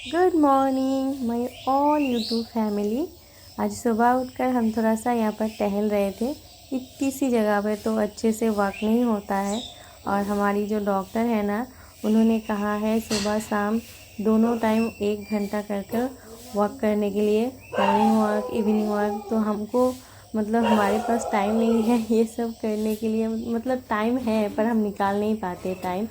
Good morning my all YouTube family. आज सुबह उठकर हम थोड़ा सा यहाँ पर टहल रहे थे। इतनी सी जगह पे तो अच्छे से वॉक नहीं होता है, और हमारी जो डॉक्टर है ना, उन्होंने कहा है सुबह शाम दोनों टाइम 1 घंटा कर कर वॉक करने के लिए, मॉर्निंग वॉक इवनिंग वॉक। तो हमको मतलब हमारे पास टाइम नहीं है ये सब करने के लिए। मतलब टाइम है पर हम निकाल नहीं पाते टाइम,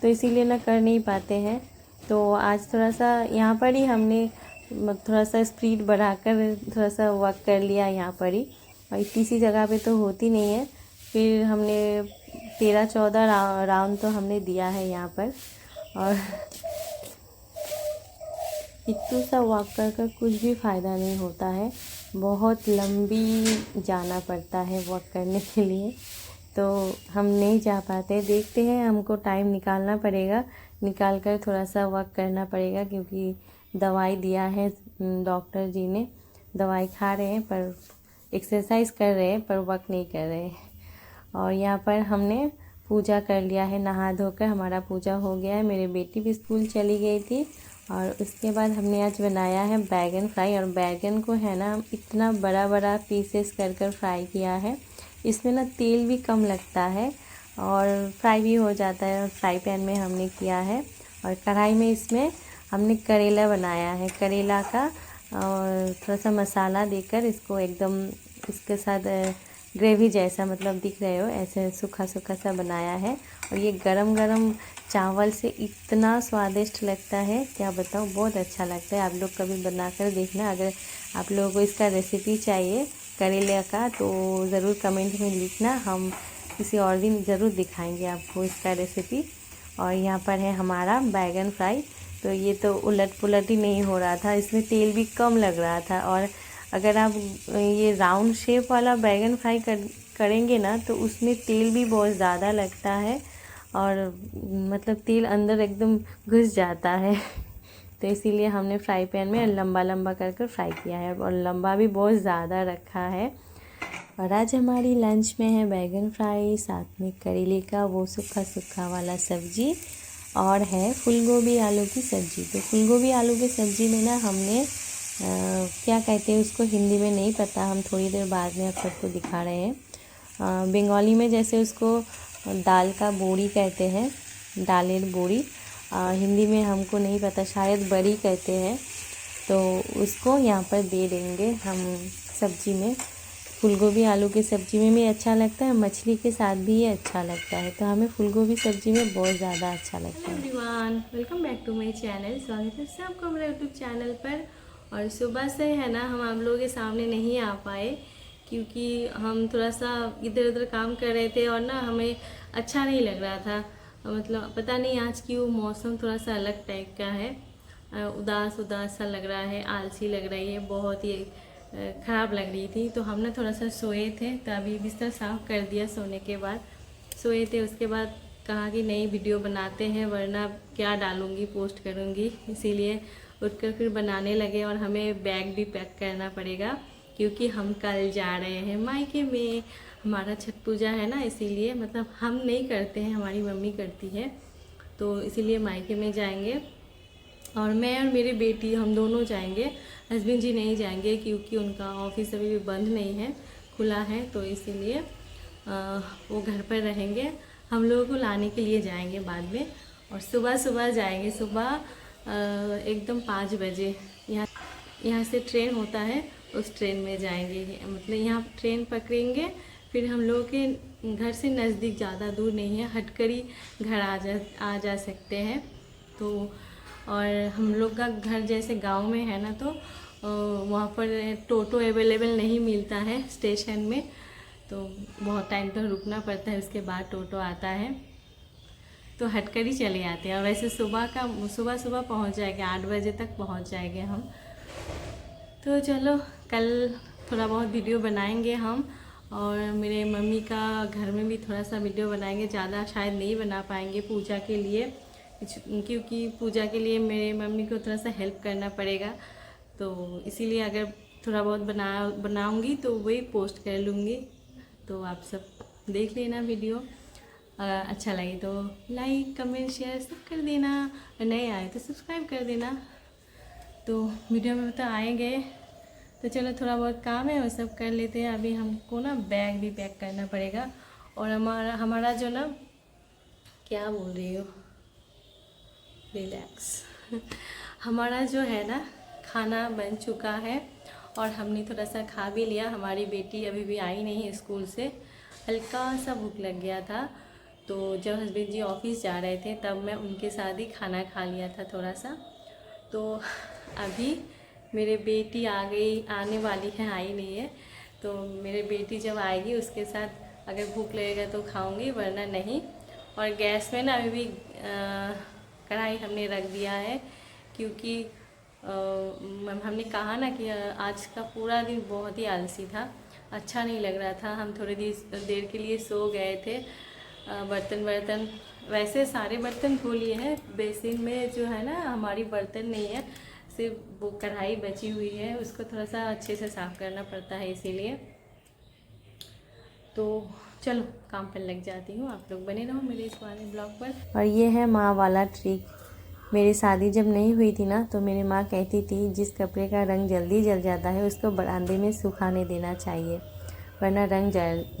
तो इसीलिए ना कर नहीं पाते हैं। तो आज थोड़ा सा यहाँ पर ही हमने थोड़ा सा स्पीड बढ़ाकर थोड़ा सा वॉक कर लिया यहाँ पर ही। और इतनी सी जगह पे तो होती नहीं है। फिर हमने 13-14 राउंड तो हमने दिया है यहाँ पर। और इतना सा वॉक कर कर कुछ भी फ़ायदा नहीं होता है, बहुत लंबी जाना पड़ता है वॉक करने के लिए। तो हम नहीं जा पाते। देखते हैं, हमको टाइम निकालना पड़ेगा, निकाल कर थोड़ा सा वॉक करना पड़ेगा, क्योंकि दवाई दिया है डॉक्टर जी ने। दवाई खा रहे हैं पर एक्सरसाइज कर रहे हैं पर वॉक नहीं कर रहे हैं। और यहाँ पर हमने पूजा कर लिया है, नहा धोकर हमारा पूजा हो गया है। मेरी बेटी भी स्कूल चली गई थी। और उसके बाद हमने आज बनाया है बैगन फ्राई। और बैगन को है ना इतना बड़ा बड़ा पीसेस कर कर फ्राई किया है। इसमें ना तेल भी कम लगता है और फ्राई भी हो जाता है। और फ्राई पैन में हमने किया है, और कढ़ाई में इसमें हमने करेला बनाया है। करेला का और थोड़ा सा मसाला देकर इसको एकदम इसके साथ ग्रेवी जैसा, मतलब दिख रहे हो ऐसे सूखा सूखा सा बनाया है। और ये गरम गरम चावल से इतना स्वादिष्ट लगता है, क्या बताऊँ, बहुत अच्छा लगता है। आप लोग कभी बनाकर देखना। अगर आप लोगों को इसका रेसिपी चाहिए करेले का तो ज़रूर कमेंट में लिखना, हम किसी और दिन ज़रूर दिखाएंगे आपको इसका रेसिपी। और यहाँ पर है हमारा बैगन फ्राई। तो ये तो उलट पुलट ही नहीं हो रहा था, इसमें तेल भी कम लग रहा था। और अगर आप ये राउंड शेप वाला बैगन फ्राई करेंगे ना, तो उसमें तेल भी बहुत ज़्यादा लगता है, और मतलब तेल अंदर एकदम घुस जाता है। तो इसीलिए हमने फ्राई पैन में लंबा लंबा कर कर फ्राई किया है, और लंबा भी बहुत ज़्यादा रखा है। और आज हमारी लंच में है बैगन फ्राई, साथ में करेले का वो सूखा सूखा वाला सब्जी, और है फूलगोभी आलू की सब्ज़ी। तो फूलगोभी आलू की सब्ज़ी में ना हमने क्या कहते हैं उसको, हिंदी में नहीं पता, हम थोड़ी देर बाद में आप सबको दिखा रहे हैं। बंगाली में जैसे उसको दाल का बोड़ी कहते हैं, दालेर बोड़ी। हिंदी में हमको नहीं पता, शायद बड़ी कहते हैं। तो उसको यहाँ पर दे देंगे हम सब्जी में। फूलगोभी आलू की सब्ज़ी में भी अच्छा लगता है, मछली के साथ भी ये अच्छा लगता है। तो हमें फूलगोभी सब्ज़ी में बहुत ज़्यादा अच्छा लगता है। Everyone, welcome back to my channel. स्वागत है सबको मेरे यूट्यूब चैनल पर। और सुबह से है ना हम आप लोगों के सामने नहीं आ पाए, क्योंकि हम थोड़ा सा इधर उधर काम कर रहे थे, और ना हमें अच्छा नहीं लग रहा था। मतलब पता नहीं आज क्यों मौसम थोड़ा सा अलग टाइप का है, उदास उदास सा लग रहा है, आलसी लग रही है, बहुत ही ख़राब लग रही थी। तो हम ना थोड़ा सा सोए थे, तो अभी बिस्तर साफ़ कर दिया सोने के बाद। सोए थे, उसके बाद कहा कि नई वीडियो बनाते हैं, वरना क्या डालूँगी, पोस्ट करूँगी। इसीलिए उठकर फिर बनाने लगे। और हमें बैग भी पैक करना पड़ेगा, क्योंकि हम कल जा रहे हैं मायके में। हमारा छठ पूजा है ना, इसीलिए, मतलब हम नहीं करते हैं, हमारी मम्मी करती है, तो इसीलिए मायके में जाएंगे। और मैं और मेरी बेटी हम दोनों जाएंगे, हस्बैंड जी नहीं जाएंगे, क्योंकि उनका ऑफिस अभी भी बंद नहीं है, खुला है। तो इसीलिए वो घर पर रहेंगे, हम लोगों को लाने के लिए जाएंगे बाद में। और सुबह सुबह जाएंगे, सुबह एकदम 5 बजे यहाँ से ट्रेन होता है, उस ट्रेन में जाएंगे। मतलब यहाँ ट्रेन पकड़ेंगे, फिर हम लोगों के घर से नज़दीक, ज़्यादा दूर नहीं है, हटकर ही घर आ जा सकते हैं। तो और हम लोग का घर जैसे गांव में है ना, तो वहाँ पर टोटो अवेलेबल नहीं मिलता है स्टेशन में, तो बहुत टाइम तक रुकना पड़ता है, उसके बाद टोटो आता है। तो हटकर ही चले आते हैं। और वैसे सुबह सुबह पहुँच जाएंगे, 8 बजे तक पहुँच जाएंगे हम। तो चलो, कल थोड़ा बहुत वीडियो बनाएंगे हम, और मेरे मम्मी का घर में भी थोड़ा सा वीडियो बनाएंगे। ज़्यादा शायद नहीं बना पाएंगे पूजा के लिए, क्योंकि पूजा के लिए मेरे मम्मी को थोड़ा सा हेल्प करना पड़ेगा। तो इसीलिए अगर थोड़ा बहुत बनाऊंगी तो वही पोस्ट कर लूँगी। तो आप सब देख लेना वीडियो, अच्छा लगे तो लाइक कमेंट शेयर सब कर देना, और नए आए तो सब्सक्राइब कर देना। तो वीडियो में तो आएंगे, तो चलो थोड़ा बहुत काम है वो सब कर लेते हैं। अभी हमको ना बैग भी पैक करना पड़ेगा। और हमारा जो ना, क्या बोल रही हो, रिलैक्स हमारा जो है ना खाना बन चुका है और हमने थोड़ा सा खा भी लिया। हमारी बेटी अभी भी आई नहीं है स्कूल से, हल्का सा भूख लग गया था, तो जब हस्बैंड जी ऑफिस जा रहे थे तब मैं उनके साथ ही खाना खा लिया था थोड़ा सा। तो अभी मेरे बेटी आ गई, आने वाली है, आई नहीं है। तो मेरे बेटी जब आएगी उसके साथ अगर भूख लगेगा तो खाऊंगी, वरना नहीं। और गैस में ना अभी भी कढ़ाई हमने रख दिया है, क्योंकि हमने कहा ना कि आज का पूरा दिन बहुत ही आलसी था, अच्छा नहीं लग रहा था। हम थोड़ी देर के लिए सो गए थे। बर्तन वैसे सारे बर्तन धो लिए हैं, बेसिन में जो है ना हमारी बर्तन नहीं है, सिर्फ वो कढ़ाई बची हुई है, उसको थोड़ा सा अच्छे से साफ़ करना पड़ता है, इसीलिए। तो चलो काम पर लग जाती हूँ, आप लोग बने रहो मेरे इस वाले ब्लॉग पर। और ये है माँ वाला ट्रिक। मेरी शादी जब नहीं हुई थी ना, तो मेरी माँ कहती थी जिस कपड़े का रंग जल्दी जल जाता है उसको बरामदे में सुखाने देना चाहिए, वरना रंग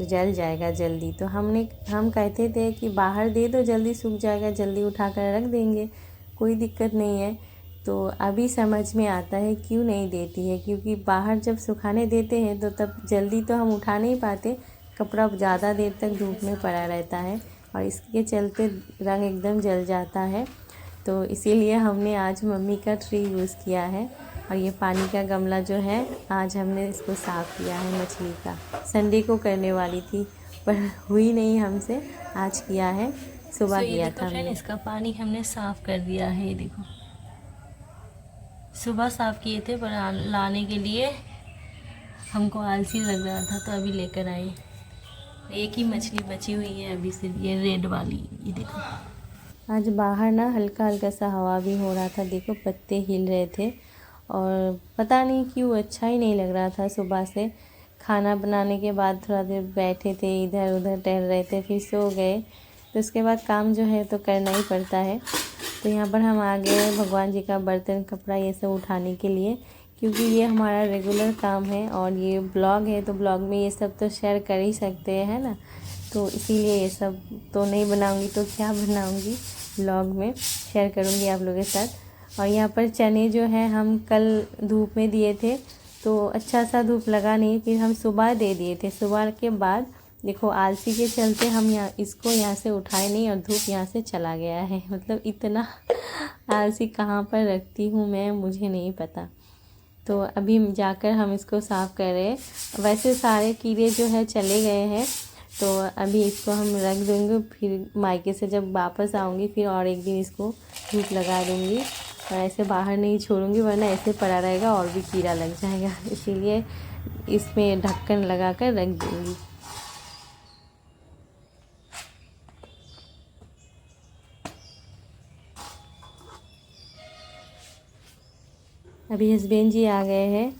जल जाएगा जल्दी। तो हम कहते थे कि बाहर दे दो, जल्दी सूख जाएगा, जल्दी उठा कर रख देंगे, कोई दिक्कत नहीं है। तो अभी समझ में आता है क्यों नहीं देती है, क्योंकि बाहर जब सुखाने देते हैं तो तब जल्दी तो हम उठा नहीं पाते, कपड़ा ज़्यादा देर तक धूप में पड़ा रहता है और इसके चलते रंग एकदम जल जाता है। तो इसीलिए हमने आज मम्मी का ट्रिक यूज़ किया है। और ये पानी का गमला जो है आज हमने इसको साफ़ किया है, मछली का। संडे को करने वाली थी पर हुई नहीं हमसे, आज किया है, सुबह किया था हमने। इसका पानी हमने साफ़ कर दिया है, ये देखो सुबह साफ़ किए थे, पर लाने के लिए हमको आलसी लग रहा था तो अभी लेकर आए। एक ही मछली बची हुई है अभी सिर्फ, ये रेड वाली, ये देखो। आज बाहर ना हल्का हल्का सा हवा भी हो रहा था, देखो पत्ते हिल रहे थे और पता नहीं क्यों अच्छा ही नहीं लग रहा था। सुबह से खाना बनाने के बाद थोड़ा देर बैठे थे, इधर उधर टहल रहे थे, फिर सो गए। तो उसके बाद काम जो है तो करना ही पड़ता है। तो यहाँ पर हम आ गए भगवान जी का बर्तन कपड़ा ये सब उठाने के लिए, क्योंकि ये हमारा रेगुलर काम है और ये ब्लॉग है, तो ब्लॉग में ये सब तो शेयर कर ही सकते हैं ना। तो इसीलिए ये सब तो नहीं बनाऊंगी तो क्या बनाऊंगी, ब्लॉग में शेयर करूंगी आप लोगों के साथ। और यहाँ पर चने जो है हम कल धूप में दिए थे, तो अच्छा सा धूप लगा नहीं, फिर हम सुबह दे दिए थे। सुबह के बाद देखो आलसी के चलते हम इसको यहाँ से उठाए नहीं और धूप यहाँ से चला गया है। मतलब इतना आलसी कहाँ पर रखती हूँ मैं, मुझे नहीं पता। तो अभी जाकर हम इसको साफ़ कर रहे हैं। वैसे सारे कीड़े जो है चले गए हैं, तो अभी इसको हम रख देंगे, फिर मायके से जब वापस आऊँगी फिर और एक दिन इसको धूप लगा दूँगी। और ऐसे बाहर नहीं छोड़ूँगी, वरना ऐसे पड़ा रहेगा और भी कीड़ा लग जाएगा, इसीलिए इसमें ढक्कन लगा कर रख दूँगी। अभी हस्बैंड जी आ गए हैं,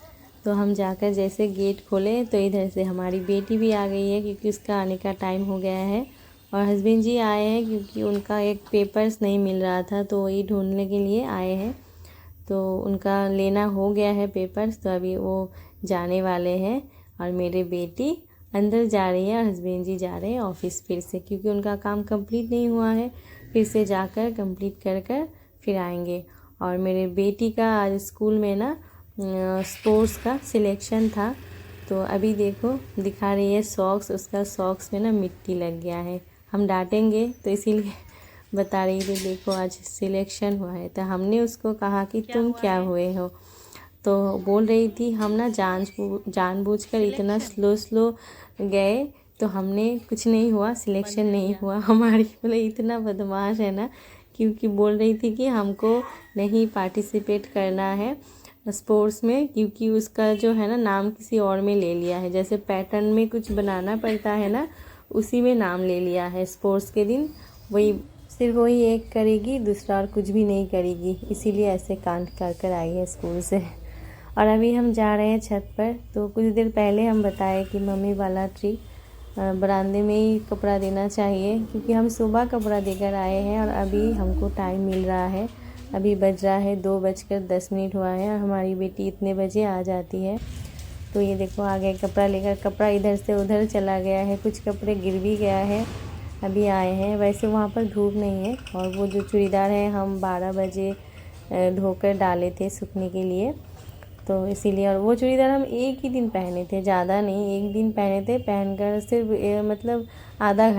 तो हम जाकर जैसे गेट खोले तो इधर से हमारी बेटी भी आ गई है, क्योंकि उसका आने का टाइम हो गया है। और हस्बैंड जी आए हैं क्योंकि उनका एक पेपर्स नहीं मिल रहा था, तो वही ढूंढने के लिए आए हैं। तो उनका लेना हो गया है पेपर्स, तो अभी वो जाने वाले हैं। और मेरे बेटी अंदर जा रही है और हस्बैंड जी जा रहे हैं ऑफिस फिर से, क्योंकि उनका काम कंप्लीट नहीं हुआ है, फिर से जाकर कंप्लीट कर कर फिर आएंगे। और मेरे बेटी का आज स्कूल में ना स्पोर्ट्स का सिलेक्शन था, तो अभी देखो दिखा रही है सॉक्स, उसका सॉक्स में ना मिट्टी लग गया है। हम डांटेंगे तो इसीलिए बता रही थी, देखो आज सिलेक्शन हुआ है। तो हमने उसको कहा कि तुम क्या हुए हो, तो बोल रही थी हम ना जानबूझकर इतना स्लो गए, तो हमने कुछ नहीं हुआ, सिलेक्शन नहीं हुआ हमारी। बोले इतना बदमाश है ना, क्योंकि बोल रही थी कि हमको नहीं पार्टिसिपेट करना है स्पोर्ट्स में, क्योंकि उसका जो है ना नाम किसी और में ले लिया है। जैसे पैटर्न में कुछ बनाना पड़ता है ना, उसी में नाम ले लिया है। स्पोर्ट्स के दिन वही सिर्फ वही एक करेगी, दूसरा और कुछ भी नहीं करेगी, इसीलिए ऐसे कांड कर आई है स्कूल से। और अभी हम जा रहे हैं छत पर। तो कुछ देर पहले हम बताए कि मम्मी वाला ट्रिक, बरामदे में ही कपड़ा देना चाहिए, क्योंकि हम सुबह कपड़ा देकर आए हैं और अभी हमको टाइम मिल रहा है अभी बज रहा है 2:10 हुआ है और हमारी बेटी इतने बजे आ जाती है। तो ये देखो आ गए कपड़ा लेकर, कपड़ा इधर से उधर चला गया है, कुछ कपड़े गिर भी गया है, अभी आए हैं। वैसे वहाँ पर धूप नहीं है और वो जो चूड़ीदार है हम 12 बजे धोकर डाले थे सूखने के लिए, तो इसीलिए। और वो चूड़ीदार हम एक ही दिन पहने थे, ज़्यादा नहीं, एक दिन पहने थे। पहनकर सिर्फ मतलब आधा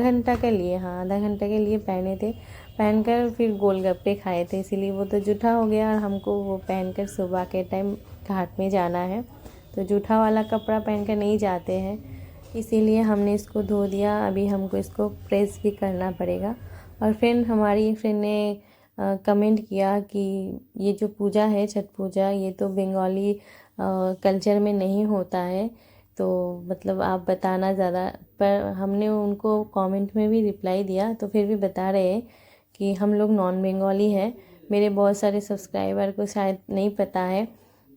घंटा के लिए, हाँ आधा घंटा के लिए पहने थे। पहनकर फिर गोलगप्पे खाए थे, इसीलिए वो तो जूठा हो गया और हमको वो पहनकर सुबह के टाइम घाट में जाना है, तो जूठा वाला कपड़ा पहनकर नहीं जाते हैं, इसीलिए हमने इसको धो दिया। अभी हमको इसको प्रेस भी करना पड़ेगा। और हमारी फ्रेंड ने कमेंट किया कि ये जो पूजा है छठ पूजा, ये तो बंगाली कल्चर में नहीं होता है, तो मतलब आप बताना ज़्यादा। पर हमने उनको कमेंट में भी रिप्लाई दिया, तो फिर भी बता रहे हैं कि हम लोग नॉन बंगाली हैं। मेरे बहुत सारे सब्सक्राइबर को शायद नहीं पता है,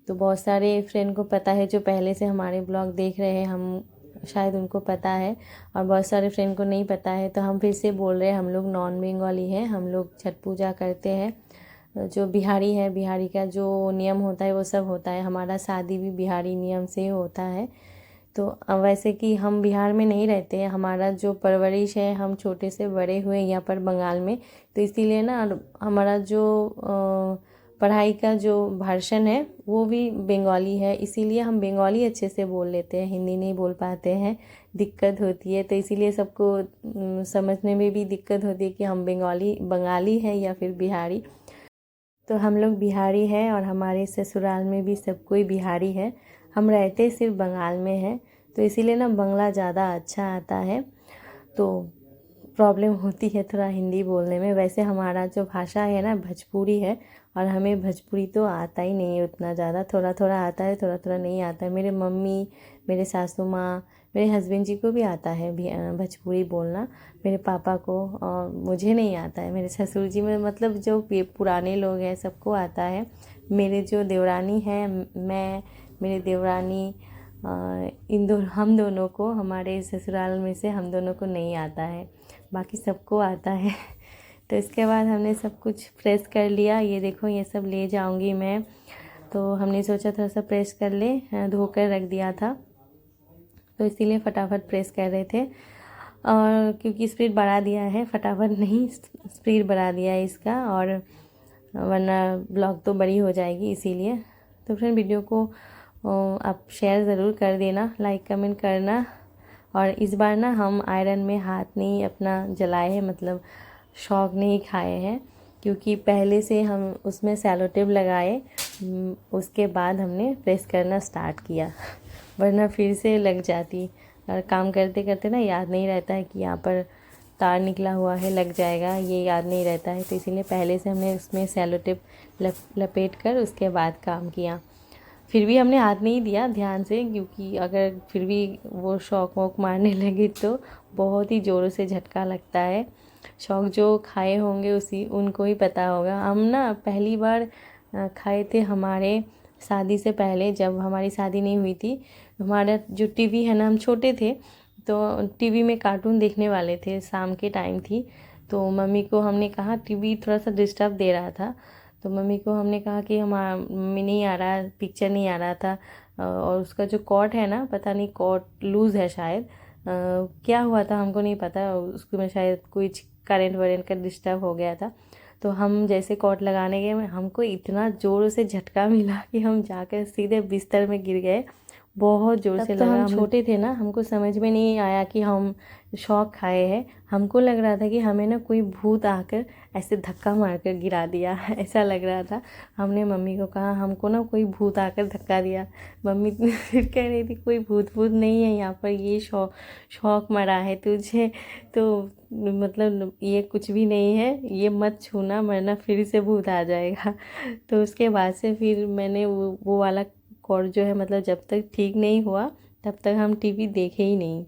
तो बहुत सारे फ्रेंड को पता है जो पहले से हमारे ब्लॉग देख रहे हैं, हम शायद उनको पता है, और बहुत सारे फ्रेंड को नहीं पता है। तो हम फिर से बोल रहे हैं, हम लोग नॉन बंगाली हैं, हम लोग छठ पूजा करते हैं। जो बिहारी है, बिहारी का जो नियम होता है वो सब होता है, हमारा शादी भी बिहारी नियम से होता है। तो वैसे कि हम बिहार में नहीं रहते हैं, हमारा जो परवरिश है, हम छोटे से बड़े हुए यहाँ पर बंगाल में, तो इसीलिए ना हमारा जो पढ़ाई का जो भाषण है वो भी बंगाली है, इसीलिए हम बंगाली अच्छे से बोल लेते हैं, हिंदी नहीं बोल पाते हैं, दिक्कत होती है। तो इसीलिए सबको समझने में भी दिक्कत होती है कि हम बंगाली हैं या फिर बिहारी। तो हम लोग बिहारी हैं और हमारे ससुराल में भी सब कोई बिहारी है, हम रहते सिर्फ बंगाल में हैं, तो इसीलिए ना बंगला ज़्यादा अच्छा आता है, तो प्रॉब्लम होती है थोड़ा हिंदी बोलने में। वैसे हमारा जो भाषा है ना भोजपुरी है, और हमें भोजपुरी तो आता ही नहीं है उतना ज़्यादा, थोड़ा थोड़ा आता है, थोड़ा थोड़ा नहीं आता है। मेरे मम्मी, मेरे सासू माँ, मेरे हस्बैंड जी को भी आता है भोजपुरी बोलना, मेरे पापा को, और मुझे नहीं आता है। मेरे ससुर जी में मतलब जो पुराने लोग हैं सबको आता है। मेरे जो देवरानी है, मैं, मेरे देवरानी, हम दोनों को, हमारे ससुराल में से हम दोनों को नहीं आता है, बाकी सबको आता है। तो इसके बाद हमने सब कुछ प्रेस कर लिया, ये देखो ये सब ले जाऊंगी मैं, तो हमने सोचा थोड़ा सा प्रेस कर ले, धोकर रख दिया था, तो इसीलिए फटाफट प्रेस कर रहे थे। और क्योंकि स्पीड बढ़ा दिया है, फटाफट नहीं स्पीड बढ़ा दिया है इसका, और वरना ब्लॉग तो बड़ी हो जाएगी, इसीलिए। तो फ्रेंड वीडियो को आप शेयर ज़रूर कर देना, लाइक कमेंट करना। और इस बार ना हम आयरन में हाथ नहीं अपना जलाए हैं, मतलब शौक नहीं खाए हैं, क्योंकि पहले से हम उसमें सेलो टेप लगाए, उसके बाद हमने प्रेस करना स्टार्ट किया, वरना फिर से लग जाती। और काम करते करते ना याद नहीं रहता है कि यहाँ पर तार निकला हुआ है, लग जाएगा, ये याद नहीं रहता है, तो इसीलिए पहले से हमने उसमें सेलो टेप लपेट कर उसके बाद काम किया। फिर भी हमने हाथ नहीं दिया ध्यान से, क्योंकि अगर फिर भी वो शौक वॉक मारने लगे तो बहुत ही ज़ोरों से झटका लगता है। शौक जो खाए होंगे उनको ही पता होगा। हम ना पहली बार खाए थे हमारे शादी से पहले, जब हमारी शादी नहीं हुई थी। हमारा जो टीवी है ना, हम छोटे थे तो टीवी में कार्टून देखने वाले थे, शाम के टाइम थी, तो मम्मी को हमने कहा, टीवी थोड़ा सा डिस्टर्ब दे रहा था, तो मम्मी को हमने कहा कि हमारा मम्मी नहीं आ रहा, पिक्चर नहीं आ रहा था, और उसका जो कॉर्ड है ना, पता नहीं कॉर्ड लूज़ है शायद, क्या हुआ था हमको नहीं पता, उसको में शायद कुछ करेंट वरेंट का डिस्टर्ब हो गया था। तो हम जैसे कॉर्ड लगाने गए, हमको इतना ज़ोर से झटका मिला कि हम जाकर सीधे बिस्तर में गिर गए, बहुत ज़ोर से लगा। हम छोटे थे ना, हमको समझ में नहीं आया कि हम शौक खाए हैं, हमको लग रहा था कि हमें ना कोई भूत आकर ऐसे धक्का मारकर गिरा दिया, ऐसा लग रहा था। हमने मम्मी को कहा हमको ना कोई भूत आकर धक्का दिया, मम्मी फिर कह रही थी कोई भूत नहीं है यहाँ पर, ये शौक मरा है तुझे, तो मतलब ये कुछ भी नहीं है, ये मत छूना वरना फिर से भूत आ जाएगा। तो उसके बाद से फिर मैंने वो वाला कॉर्ड जो है, मतलब जब तक ठीक नहीं हुआ तब तक हम टीवी देखे ही नहीं।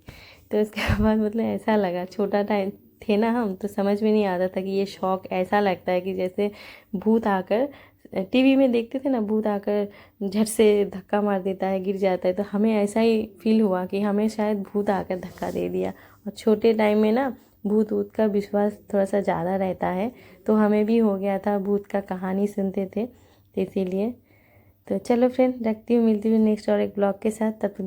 तो उसके बाद मतलब ऐसा लगा, छोटा टाइम थे ना हम, तो समझ में नहीं आता था कि ये शौक ऐसा लगता है कि जैसे भूत आकर, टीवी में देखते थे ना भूत आकर झट से धक्का मार देता है, गिर जाता है, तो हमें ऐसा ही फील हुआ कि हमें शायद भूत आकर धक्का दे दिया। और छोटे टाइम में ना भूत ऊत का विश्वास थोड़ा सा ज़्यादा रहता है, तो हमें भी हो गया था, भूत का कहानी सुनते थे, तो इसीलिए। तो चलो फ्रेंड, रखती हूँ, मिलती हूँ नेक्स्ट और एक ब्लॉग के साथ। तब तक